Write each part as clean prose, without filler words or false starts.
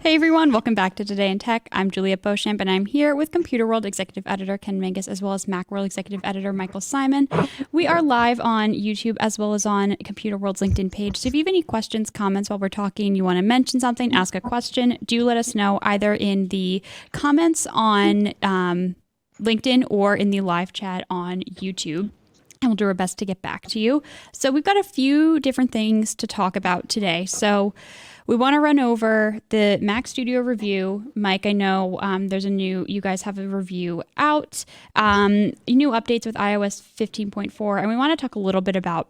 Hey everyone, welcome back to Today in Tech. I'm Juliet Beauchamp and I'm here with Computer World Executive Editor Ken Mingus as well as Macworld Executive Editor Michael Simon. We are live on YouTube as well as on Computer World's LinkedIn page. So if you have any questions, comments while we're talking, you want to mention something, ask a question, do let us know either in the comments on LinkedIn or in the live chat on YouTube. And we'll do our best to get back to you. So we've got a few different things to talk about today. So we want to run over the Mac Studio review. Mike, I know you guys have a review out, new updates with iOS 15.4, and we want to talk a little bit about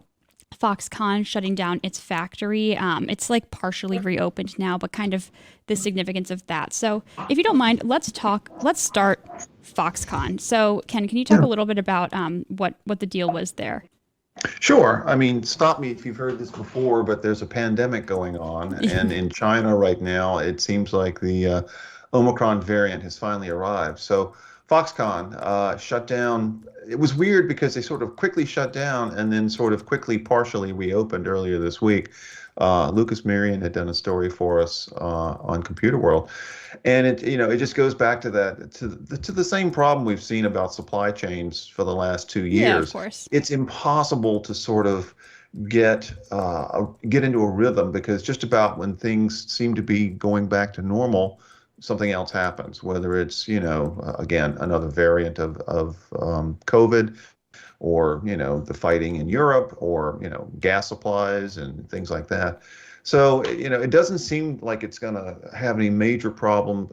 Foxconn shutting down its factory. It's like partially reopened now, but kind of the significance of that. So if you don't mind, let's start Foxconn. So Ken, can you talk a little bit about what the deal was there? Sure. I mean, stop me if you've heard this before, but there's a pandemic going on. And in China right now, it seems like the Omicron variant has finally arrived. So Foxconn shut down. It was weird because they sort of quickly shut down and then sort of quickly partially reopened earlier this week. Lucas Marion had done a story for us on Computer World, and it just goes back to that to the same problem we've seen about supply chains for the last 2 years. Yeah, of course. It's impossible to sort of get into a rhythm because just about when things seem to be going back to normal, something else happens. Whether it's again another variant of COVID, or the fighting in Europe, or gas supplies and things like that. So it doesn't seem like it's going to have any major problem,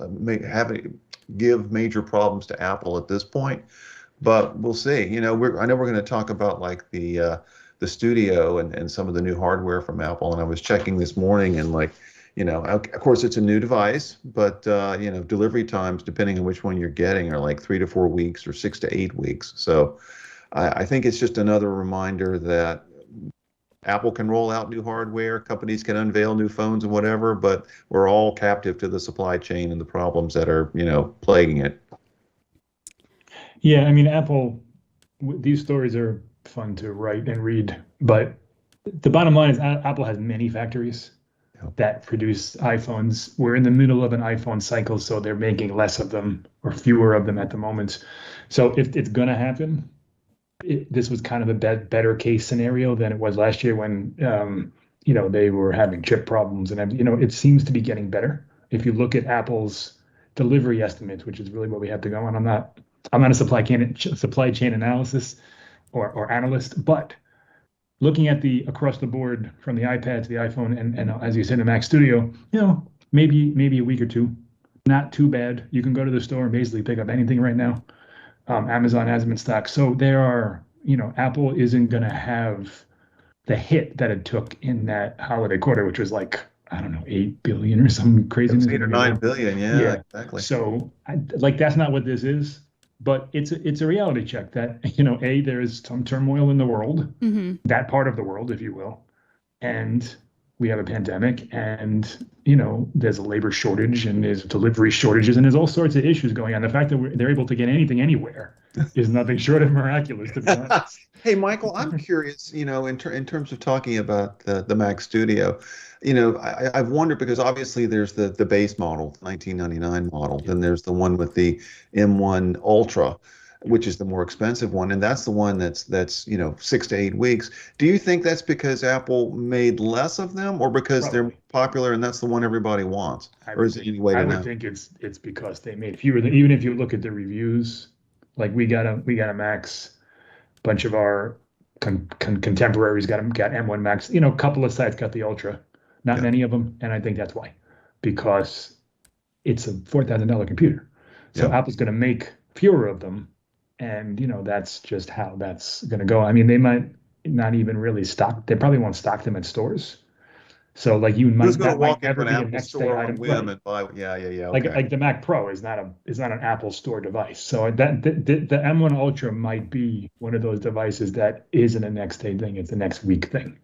give major problems to Apple at this point, but we'll see. I know we're going to talk about like the Studio and some of the new hardware from Apple, and I was checking this morning and of course it's a new device, but delivery times, depending on which one you're getting, are like 3 to 4 weeks or 6 to 8 weeks. So I think it's just another reminder that Apple can roll out new hardware, companies can unveil new phones and whatever, but we're all captive to the supply chain and the problems that are, plaguing it. Yeah, I mean, these stories are fun to write and read, but the bottom line is Apple has many factories that produce iPhones. We're in the middle of an iPhone cycle, so they're making less of them or fewer of them at the moment. So if it's going to happen, this was kind of a better case scenario than it was last year when, they were having chip problems. And, it seems to be getting better. If you look at Apple's delivery estimates, which is really what we have to go on. I'm not a supply chain analysis or analyst, but looking at the across the board from the iPad to the iPhone and as you said, the Mac Studio, maybe a week or two, not too bad. You can go to the store and basically pick up anything right now. Amazon has them in stock. So there are, Apple isn't going to have the hit that it took in that holiday quarter, which was like, I don't know, 8 billion or some craziness. 8 or 9 billion. Yeah, exactly. So that's not what this is. But it's a reality check that, there is some turmoil in the world, that part of the world, if you will. And we have a pandemic and, there's a labor shortage and there's delivery shortages and there's all sorts of issues going on. The fact that they're able to get anything anywhere is nothing short of miraculous, to be honest. Hey, Michael, I'm curious, in terms of talking about the Mac Studio, I've wondered because obviously there's the base model, 1999 model, then there's the one with the M1 Ultra, which is the more expensive one, and that's the one that's 6 to 8 weeks. Do you think that's because Apple made less of them, or because they're popular and that's the one everybody wants? Or is it any way to know? I would think it's because they made fewer. Even if you look at the reviews, like we got a Max. Bunch of our contemporaries got M1 Max. A couple of sites got the Ultra, not many of them, and I think that's why, because it's a $4,000 computer. So Apple's going to make fewer of them, and that's just how that's going to go. I mean, they might not even really stock. They probably won't stock them at stores. So like you might never be a next day item. And buy, okay. Like the Mac Pro is not an Apple Store device. So the M1 Ultra might be one of those devices that isn't a next day thing. It's a next week thing.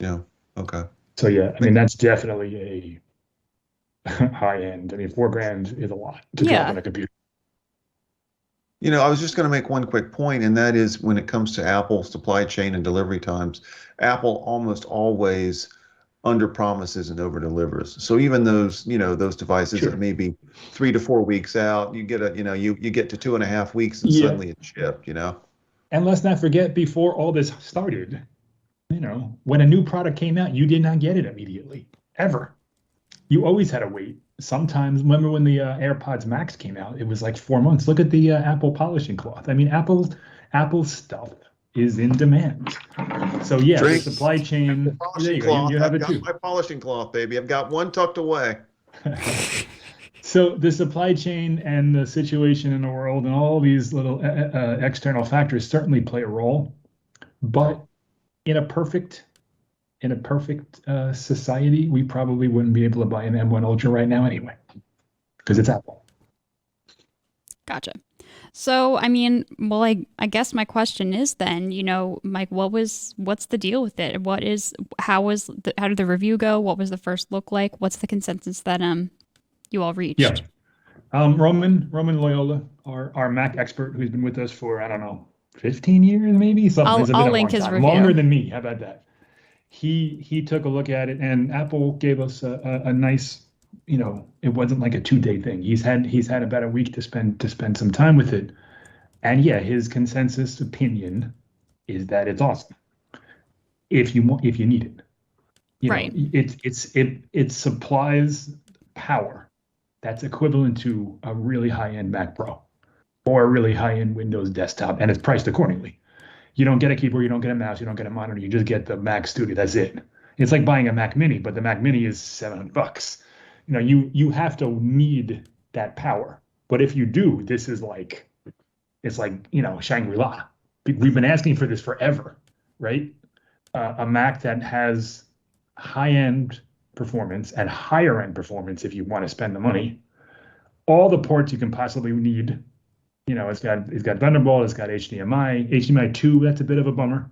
Yeah. Okay. So yeah, I mean that's definitely a high end. I mean $4,000 is a lot to drop on a computer. I was just going to make one quick point, and that is when it comes to Apple supply chain and delivery times, Apple almost always under promises and over delivers. So even those, those devices Sure. that may be 3 to 4 weeks out, you get you get to 2.5 weeks and Yeah. suddenly it's shipped, And let's not forget, before all this started, when a new product came out, you did not get it immediately, ever. You always had to wait. Sometimes, remember when the AirPods Max came out, it was like 4 months. Look at the Apple polishing cloth. I mean, Apple's stuff is in demand. So yeah, Drink. the supply chain. There Polishing you go. cloth. You have I've it got too. my polishing cloth, baby. I've got one tucked away. So the supply chain and the situation in the world and all these little external factors certainly play a role. But in a perfect society, we probably wouldn't be able to buy an M1 Ultra right now anyway, because it's Apple. Gotcha. So, I mean, well, I guess my question is then, Mike, what's the deal with it? How did the review go? What was the first look like? What's the consensus that you all reached? Yeah. Roman Loyola, our Mac expert, who's been with us for, I don't know, 15 years maybe. Something. I'll link his review. Longer than me. How about that? He took a look at it, and Apple gave us a nice, it wasn't like a 2-day thing. He's had about a week to spend some time with it, and yeah, his consensus opinion is that it's awesome. If you need it, Right. It supplies power that's equivalent to a really high-end Mac Pro or a really high-end Windows desktop, and it's priced accordingly. You don't get a keyboard, you don't get a mouse, you don't get a monitor, you just get the Mac Studio. That's it. It's like buying a Mac Mini, but the Mac Mini is $700. You have to need that power. But if you do, this is like, it's like, Shangri-La. We've been asking for this forever, right? A Mac that has high-end performance and higher-end performance if you want to spend the money. All the ports you can possibly need. It's got Thunderbolt, it's got HDMI 2, that's a bit of a bummer.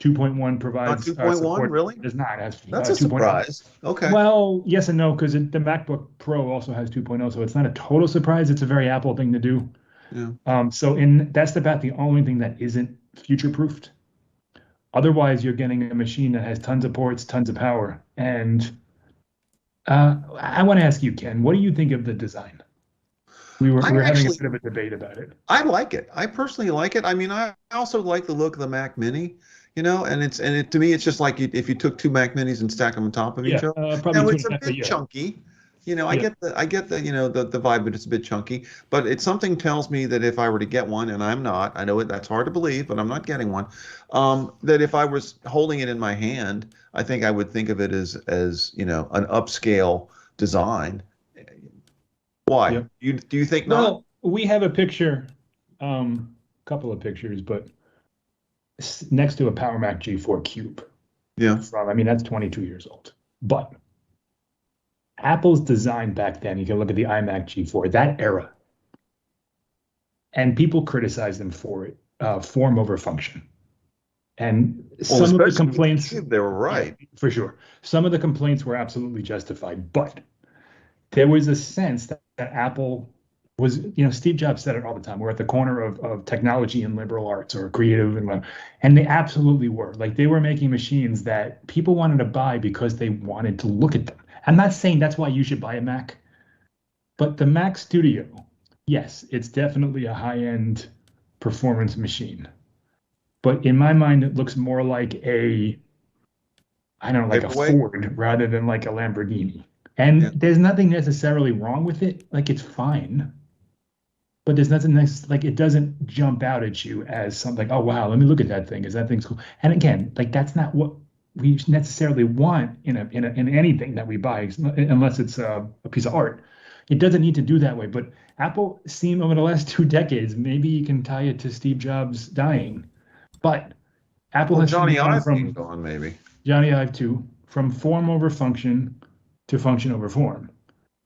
2.1 provides Not 2.1, support. really? It's not. That's a 2.0. surprise. Okay. Well, yes and no, because the MacBook Pro also has 2.0, so it's not a total surprise. It's a very Apple thing to do. Yeah. That's about the only thing that isn't future-proofed. Otherwise, you're getting a machine that has tons of ports, tons of power. And I want to ask you, Ken, what do you think of the design? We were having a bit of a debate about it. I like it. I personally like it. I mean, I also like the look of the Mac Mini, and to me, it's just like if you took 2 Mac Minis and stack them on top of each other. Now it's a bit chunky. I get the the vibe, but it's a bit chunky. But it's something tells me that if I were to get one, and I'm not, I know that's hard to believe, but I'm not getting one. That if I was holding it in my hand, I think I would think of it as an upscale design. Why? Yep. Do you think not? Well, we have a picture, couple of pictures, but next to a Power Mac G4 Cube. Yeah. That's 22 years old. But Apple's design back then, you can look at the iMac G4, that era, and people criticize them for it, form over function. And some of the complaints, they were right. Yeah, for sure. Some of the complaints were absolutely justified, but there was a sense that Apple was, Steve Jobs said it all the time. We're at the corner of technology and liberal arts or creative, and they absolutely were. Like, they were making machines that people wanted to buy because they wanted to look at them. I'm not saying that's why you should buy a Mac, but the Mac Studio, yes, it's definitely a high-end performance machine. But in my mind, it looks more like a Ford rather than like a Lamborghini. And there's nothing necessarily wrong with it. Like, it's fine. But there's nothing like, it doesn't jump out at you as something, oh, wow, let me look at that thing. Is that thing's cool? And again, like, that's not what we necessarily want in anything that we buy, unless it's a piece of art. It doesn't need to do that way. But Apple seemed over the last 2 decades, maybe you can tie it to Steve Jobs dying, but Apple has Johnny Ive from gone, maybe. Johnny Ive too, from form over function to function over form.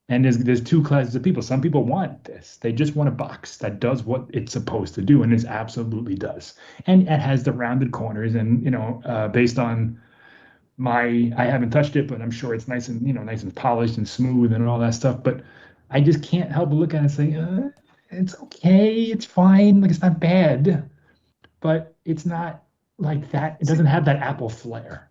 And there's 2 classes of people. Some people want this. They just want a box that does what it's supposed to do, and it absolutely does. And it has the rounded corners, and based on I haven't touched it, but I'm sure it's nice and polished and smooth and all that stuff. But I just can't help but look at it and say, it's okay, it's fine, like, it's not bad, but it's not like that. It doesn't have that Apple flair.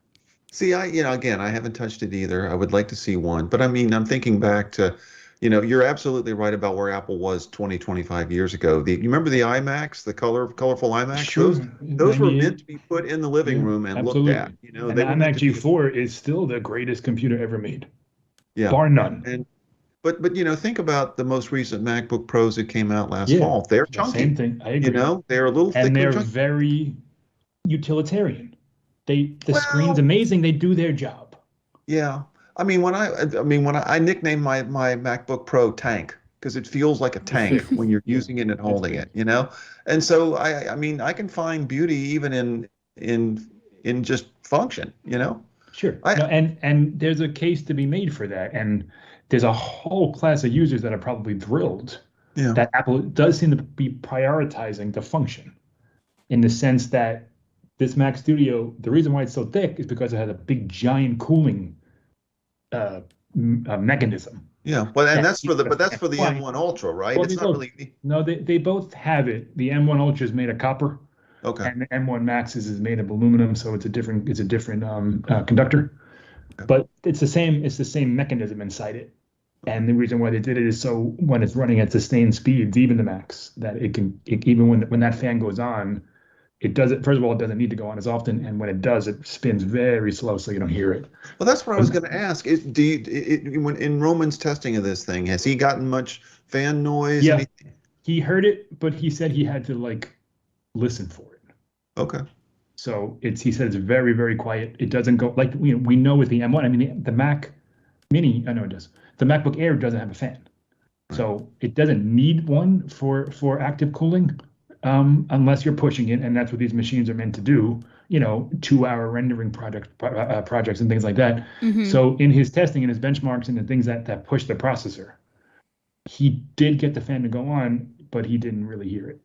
See, again, I haven't touched it either. I would like to see one, but I mean, I'm thinking back to, you're absolutely right about where Apple was 20, 25 years ago. You remember the iMacs, the colorful iMacs? Sure. Those were meant to be put in the living room and absolutely. looked at. And they the were meant iMac to be, G4 is still the greatest computer ever made, yeah, bar none. But think about the most recent MacBook Pros that came out last Yeah, fall. They're the chunky. same thing. I agree. They're a little thick and they're chunky. very utilitarian. The Well, screen's amazing. They do their job. Yeah. I mean, when I nicknamed my MacBook Pro Tank because it feels like a tank when you're using it and holding it, And so I mean, I can find beauty even in just function, Sure. And there's a case to be made for that. And there's a whole class of users that are probably thrilled that Apple does seem to be prioritizing the function, in the sense that this Mac Studio, the reason why it's so thick is because it has a big giant cooling mechanism. Yeah, well, and that's for the M1 Ultra, right? Well, it's not really. No, they both have it. The M1 Ultra is made of copper. Okay. And the M1 Max is made of aluminum, so it's a different conductor. Okay. But it's the same mechanism inside it. And the reason why they did it is so when it's running at sustained speeds, even the Max, that even when that fan goes on, it doesn't. First of all, it doesn't need to go on as often, and when it does, it spins very slow, so you don't hear it. Well, that's what I was going to ask. When in Roman's testing of this thing, has he gotten much fan noise? Yeah, he heard it, but he said he had to listen for it. Okay. So he said it's very, very quiet. It doesn't go we know with the M1. I mean, the Mac Mini, I know it does. The MacBook Air doesn't have a fan, so it doesn't need one for active cooling, unless you're pushing it, and that's what these machines are meant to do. 2-hour rendering projects and things like that. Mm-hmm. So in his testing and his benchmarks and the things that push the processor, he did get the fan to go on, but he didn't really hear it.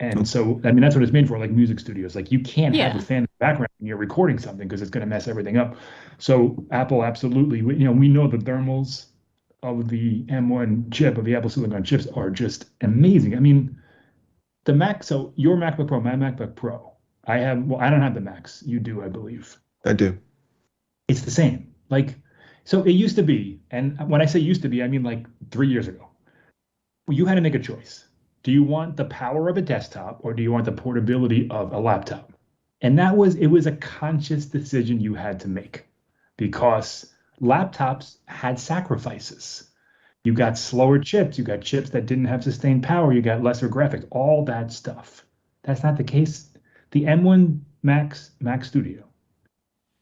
And so, I mean, that's what it's made for, like music studios. Like, you can't have a fan in the background when you're recording something because it's going to mess everything up. So Apple absolutely, we know the thermals of the M1 chip, of the Apple Silicon chips, are just amazing. I mean, the Mac, so your MacBook Pro, my MacBook Pro, I don't have the Macs. You do, I believe. I do. It's the same. So it used to be, and when I say used to be, I mean 3 years ago, you had to make a choice. Do you want the power of a desktop, or do you want the portability of a laptop? And it was a conscious decision you had to make, because laptops had sacrifices. You got slower chips, you got chips that didn't have sustained power, you got lesser graphics, all that stuff. That's not the case. The M1 Mac Studio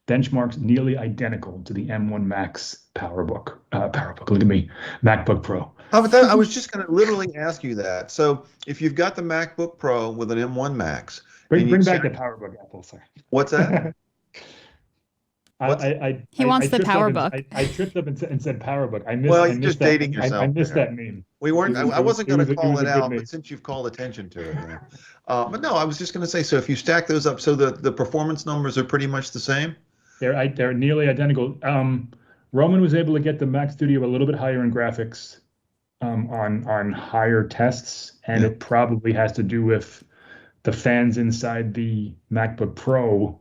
benchmarks nearly identical to the M1 Max PowerBook. Look at me, MacBook Pro. I was just going to literally ask you that. So if you've got the MacBook Pro with an M1 Max, bring back the PowerBook, Apple. Sorry. What's that? He wants the PowerBook. I tripped up and said PowerBook. You're just dating yourself. I missed that meme. We weren't. I wasn't going to call it out, but since you've called attention to it, but no, I was just going to say. So if you stack those up, so the performance numbers are pretty much the same. They're nearly identical. Roman was able to get the Mac Studio a little bit higher in graphics on higher tests, and it probably has to do with the fans inside the MacBook Pro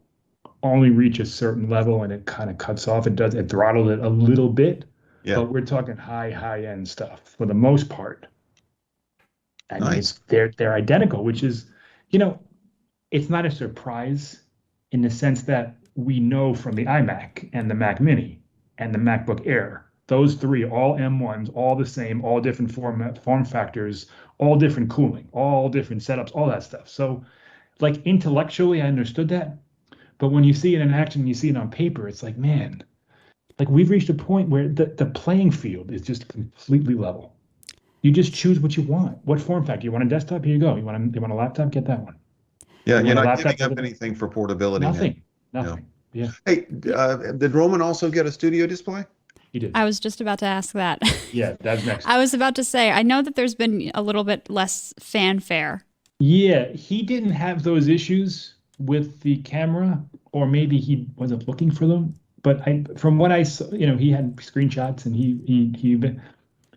only reach a certain level, and it kind of cuts off. It throttled it a little bit, but we're talking high end stuff for the most part. And nice. They're identical, which is, it's not a surprise in the sense that we know from the iMac and the Mac Mini and the MacBook Air, those three, all M1s, all the same, all different form factors, all different cooling, all different setups, all that stuff. So, intellectually, I understood that. But when you see it in action, you see it on paper, it's like, man, we've reached a point where the playing field is just completely level. You just choose what you want. What form factor? You want a desktop? Here you go. You want a laptop? Get that one. Yeah, you're not giving up anything for portability. Nothing. Yeah. Hey, did Roman also get a studio display? He did. I was just about to ask that. Yeah, that's next. I was about to say, I know that there's been a little bit less fanfare. Yeah, he didn't have those issues with the camera, or maybe he wasn't looking for them. But from what I saw, he had screenshots, and he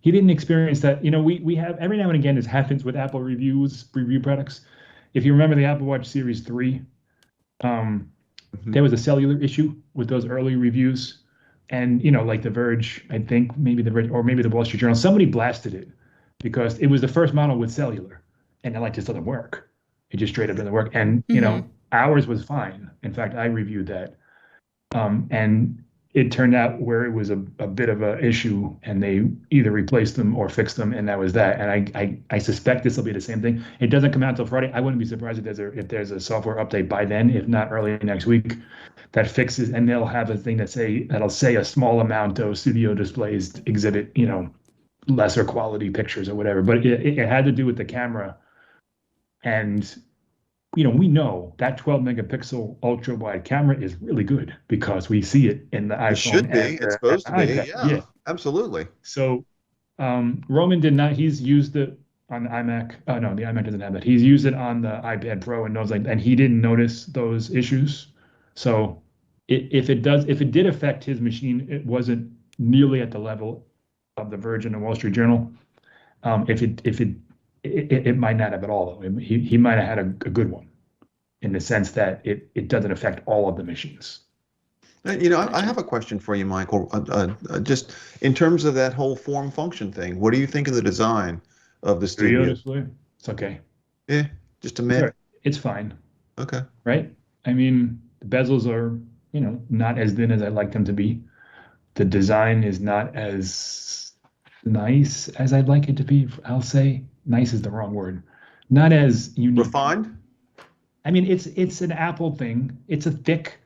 didn't experience that. We have, every now and again, this happens with Apple review products. If you remember the Apple Watch Series 3, There was a cellular issue with those early reviews. And, like The Verge, I think maybe The Verge or maybe the Wall Street Journal, somebody blasted it because it was the first model with cellular. And it just doesn't work. It just straight up doesn't work. And, ours was fine. In fact, I reviewed that. And it turned out where it was a bit of an issue and they either replaced them or fixed them, and that was that. And I suspect this will be the same thing. It doesn't come out until Friday. I wouldn't be surprised if there's a software update by then, if not early next week, that fixes, and they'll have a thing that'll say a small amount of studio displays exhibit, lesser quality pictures or whatever. But it had to do with the camera. And we know that 12 megapixel ultra wide camera is really good because we see it in the iPhone. It should be. It's supposed to be. Yeah, absolutely. So Roman did not. He's used it on the iMac. No, the iMac doesn't have that. He's used it on the iPad Pro and and he didn't notice those issues. So if it did affect his machine, it wasn't nearly at the level of The Verge and the Wall Street Journal. It might not have at all. He might have had a good one in the sense that it doesn't affect all of the machines. I have a question for you, Michael. Just in terms of that whole form function thing, what do you think of the design of the studio? Display? It's okay. Yeah, just a minute. It's fine. Okay. Right? I mean, the bezels are, not as thin as I'd like them to be. The design is not as nice as I'd like it to be. I'll say nice is the wrong word. Not as unique. Refined? I mean, it's an Apple thing. It's a thick,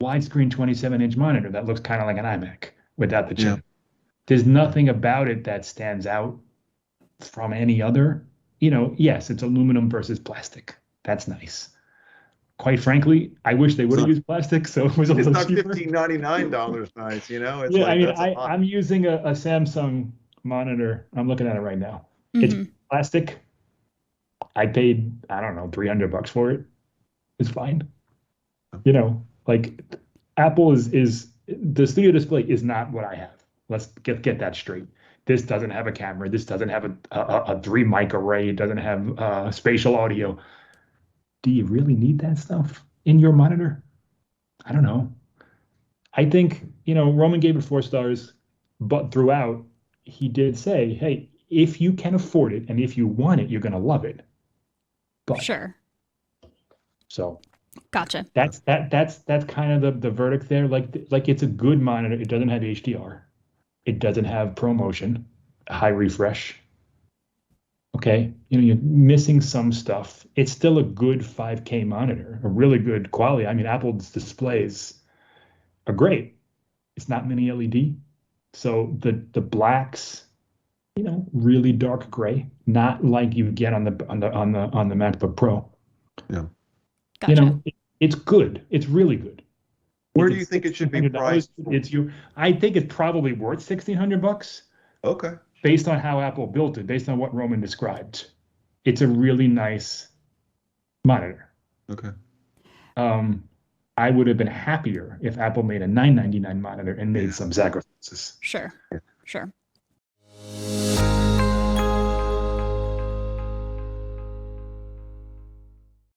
widescreen 27-inch monitor that looks kind of like an iMac without the chip. Yeah. There's nothing about it that stands out from any other. Yes, it's aluminum versus plastic. That's nice. Quite frankly, I wish they would have used plastic, so it was a little cheaper. It's not $15.99 nice, It's yeah, I'm using a Samsung monitor. I'm looking at it right now. Mm-hmm. It's plastic. I paid, I don't know, $300 for it. It's fine. Apple is the studio display is not what I have. Let's get that straight. This doesn't have a camera. This doesn't have a 3 mic array. It doesn't have spatial audio. Do you really need that stuff in your monitor? I don't know. I think, Roman gave it 4 stars, but throughout he did say, hey, if you can afford it and if you want it, you're going to love it. But, sure. So gotcha. That's kind of the verdict there. Like it's a good monitor. It doesn't have HDR. It doesn't have ProMotion, high refresh. Okay, you're missing some stuff. It's still a good 5K monitor, a really good quality. I mean, Apple's displays are great. It's not mini LED, so the blacks, really dark gray, not like you get on the MacBook Pro. Yeah, gotcha. It's good. It's really good. Where do you think it should be priced? I think it's probably worth $1,600. Okay. Based on how Apple built it, based on what Roman described, it's a really nice monitor. Okay. I would have been happier if Apple made a $999 monitor and made some sacrifices. Sure.